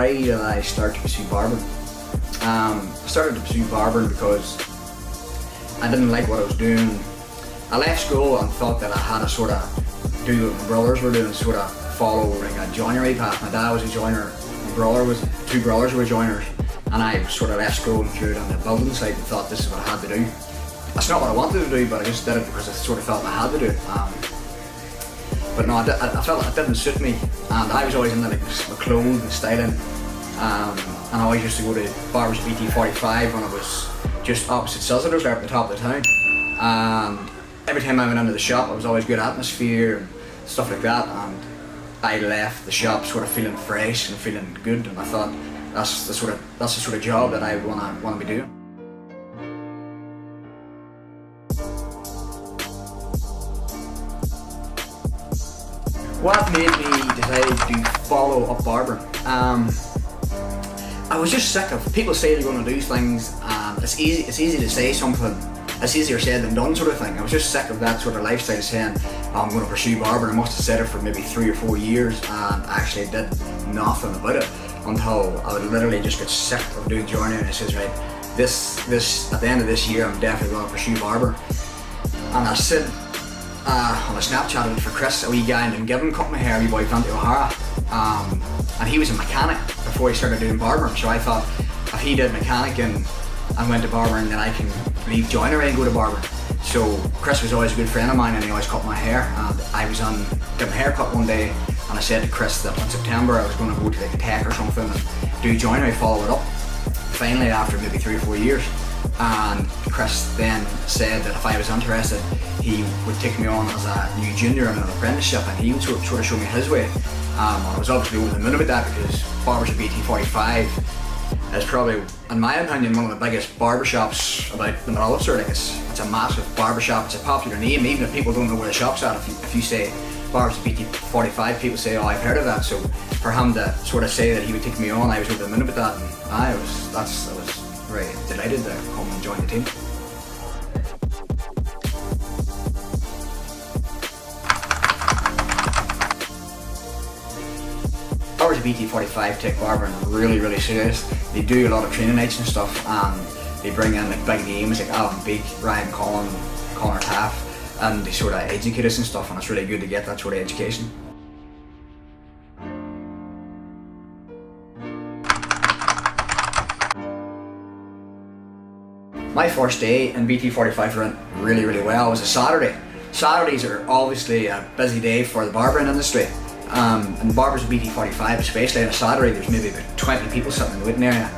why did I start to pursue barbering? I started to pursue barbering because I didn't like what I was doing. I left school and thought that I had to sort of do what my brothers were doing, sort of follow like a joinery path. My dad was a joiner, two brothers were joiners, and I sort of left school and threw it on the building site and thought this is what I had to do. That's not what I wanted to do, but I just did it because I sort of felt I had to do it. But no, I felt it didn't suit me, and I was always into like my clothes and styling. And I always used to go to Barbers Of BT45 when I was just opposite Sizzlers there at the top of the town. And every time I went into the shop, it was always good atmosphere and stuff like that. And I left the shop sort of feeling fresh and feeling good, and I thought that's the sort of job that I want to be doing. What made me decide to follow up barbering? I was just sick of people say they're going to do things, and it's easy to say something. It's easier said than done, sort of thing. I was just sick of that sort of lifestyle, saying I'm going to pursue barbering. I must have said it for maybe 3 or 4 years, and actually did nothing about it until I would literally just get sick of doing joinery. And I says, right, this at the end of this year, I'm definitely going to pursue barber. And I said on a Snapchat for Chris, a wee guy in Given, cut my hair, wee boy Plenty O'Hara, and he was a mechanic before he started doing barbering. So I thought, if he did mechanic and went to barbering, then I can leave joinery and go to barbering. So Chris was always a good friend of mine, and he always cut my hair. And I was on getting a haircut one day, and I said to Chris that in September I was going to go to like a tech or something and do joinery, follow it up. Finally, after maybe 3 or 4 years, and Chris then said that if I was interested, he would take me on as a new junior in an apprenticeship, and he would sort of show me his way. I was obviously over the moon about that, because Barbers Of BT45 is probably, in my opinion, one of the biggest barbershops about the middle of Ulster. Like it's a massive barbershop, it's a popular name, even if people don't know where the shop's at. If you say Barbers Of BT45, people say, oh, I've heard of that. So for him to sort of say that he would take me on, I was over the moon about that, and I was very delighted to come and join the team. Barbers Of BT45 take barbering really serious. They do a lot of training nights and stuff, and they bring in like big names like Alan Beak, Ryan Cullen, Connor Taff, and they sort of educate us and stuff, and it's really good to get that sort of education. My first day in BT45 went really well. It was a Saturday. Saturdays are obviously a busy day for the barbering industry. And Barbers Of BT45, especially on a Saturday, there's maybe about 20 people sitting in the waiting area.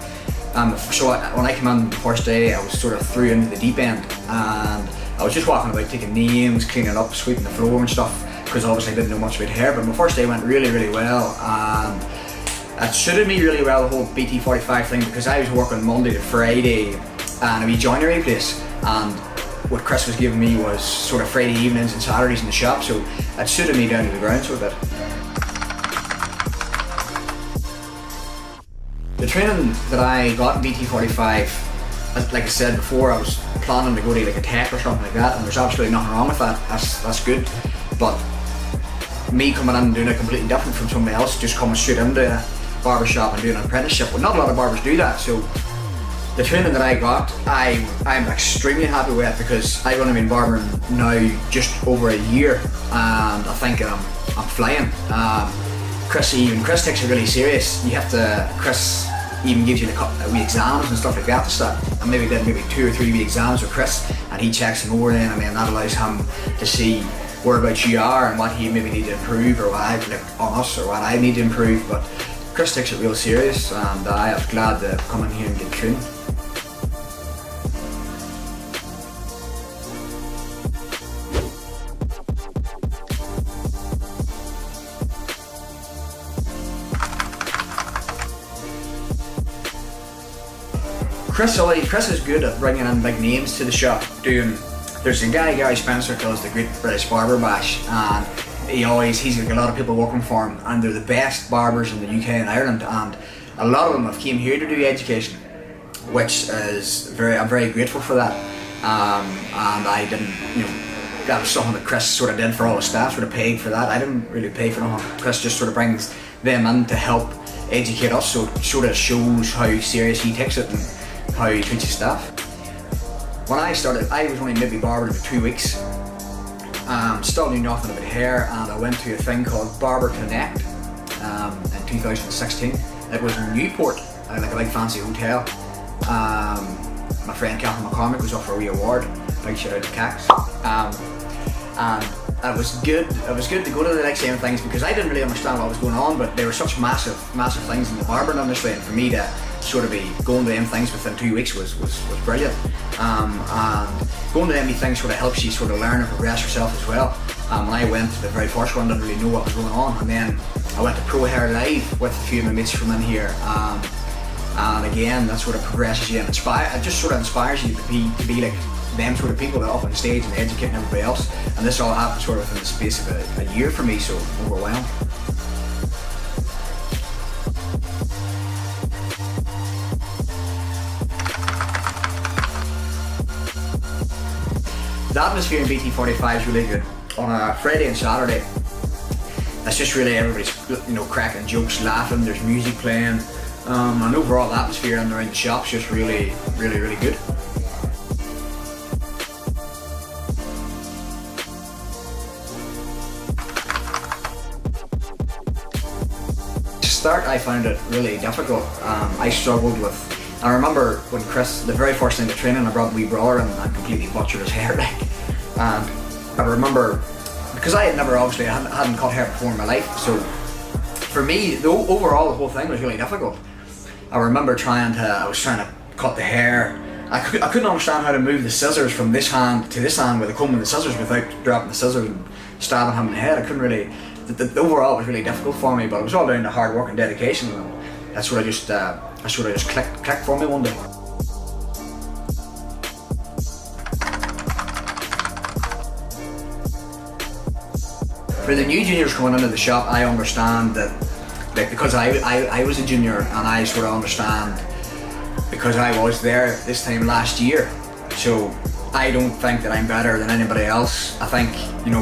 So when I came in the first day, I was sort of threw into the deep end, and I was just walking about taking names, cleaning up, sweeping the floor and stuff, because obviously I didn't know much about hair. But my first day went really well, and it suited me really well, the whole BT45 thing, because I was working Monday to Friday in a wee joinery place, and what Chris was giving me was sort of Friday evenings and Saturdays in the shop, so it suited me down to the ground sort of bit. The training that I got in BT45, like I said before, I was planning to go to like a tech or something like that, and there's absolutely nothing wrong with that. That's good. But me coming in and doing it completely different from somebody else, just coming straight into a barbershop and doing an apprenticeship, well, not a lot of barbers do that. So the training that I got, I'm extremely happy with, because I've only been barbering now just over a year, and I think I'm flying. Chris takes it really serious. Chris even gives you the wee exams and stuff like that to start. I maybe did 2 or 3 wee exams with Chris, and he checks them over then, and then that allows him to see whereabouts you are and what he maybe need to improve, or what I like on us, or what I need to improve. But Chris takes it real serious, and I was glad to come in here and get trained. Chris is good at bringing in big names to the shop. There's a guy, Gary Spencer, calls the Great British Barber Bash, and he's got a lot of people working for him, and they're the best barbers in the UK and Ireland, and a lot of them have came here to do education, which is I'm very grateful for that. And I didn't, that was something that Chris sort of did for all the staff, sort of paid for that. I didn't really pay for nothing. Chris just sort of brings them in to help educate us, so it sort of shows how serious he takes it and how he treats his staff. When I started, I was only maybe barbering for 2 weeks. Still knew nothing about hair, and I went to a thing called Barber Connect in 2016. It was in Newport, like a big fancy hotel. My friend Catherine McCormick was up for a wee award. Big shout out to Cax. And it was good. It was good to go to the same things because I didn't really understand what was going on, but there were such massive things in the barbering industry, and for me to sort of be going to them things within 2 weeks was brilliant. And going to them things sort of helps you sort of learn and progress yourself as well. When I went to the very first one, I didn't really know what was going on, and then I went to Pro Hair Live with a few of my mates from in here. And again, that sort of progresses you and it just sort of inspires you to be like them sort of people that are up on stage and educating everybody else. And this all happened sort of in the space of a year for me, so overwhelmed. The atmosphere in BT45 is really good. On a Friday and Saturday, it's just really everybody's cracking jokes, laughing, there's music playing. And overall the atmosphere in around the shop's just really good. To start, I found it really difficult. I struggled with, I remember when Chris, the very first thing to training, I brought my wee brother and completely butchered his hair like. And I remember, because I hadn't cut hair before in my life, so for me, overall the whole thing was really difficult. I remember I was trying to cut the hair. I couldn't understand how to move the scissors from this hand to this hand with the comb and the scissors without dropping the scissors and stabbing him in the head. I couldn't really, the overall was really difficult for me, but it was all down to hard work and dedication, and that sort of just clicked for me one day. For the new juniors coming into the shop, I understand that, like, because I was a junior, and I sort of understand because I was there this time last year. So I don't think that I'm better than anybody else. I think,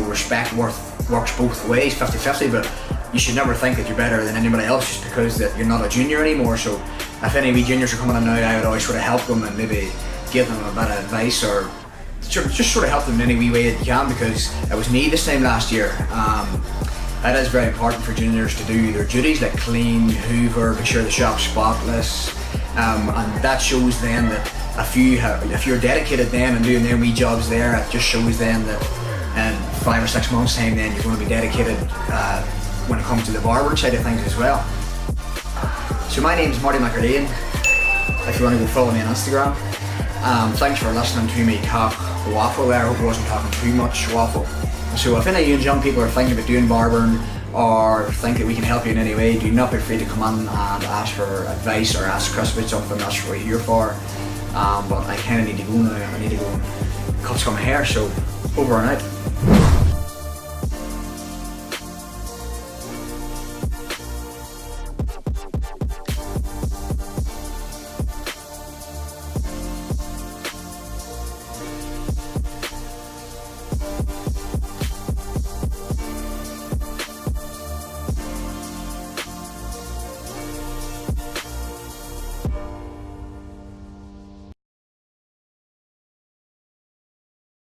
respect works both ways, 50-50, but you should never think that you're better than anybody else just because that you're not a junior anymore. So if any wee juniors are coming in now, I would always sort of help them and maybe give them a bit of advice, or just sort of help them in any wee way that you can, because it was me this time last year. It is very important for juniors to do their duties, like clean, hoover, make sure the shop's spotless, and that shows then that if you're dedicated then and doing their wee jobs there, it just shows then that in 5 or 6 months time then you're going to be dedicated when it comes to the barbering side of things as well. So my name's Marty Mc Erlean, if you want to go follow me on Instagram. Thanks for listening to me talk waffle there. I hope I wasn't talking too much waffle. So if any of you young people are thinking about doing barbering or think that we can help you in any way, do not be afraid to come in and ask for advice or ask Chris about something. That's what we're here for. But I kind of need to go now. I need to go and cut some hair, so over and out.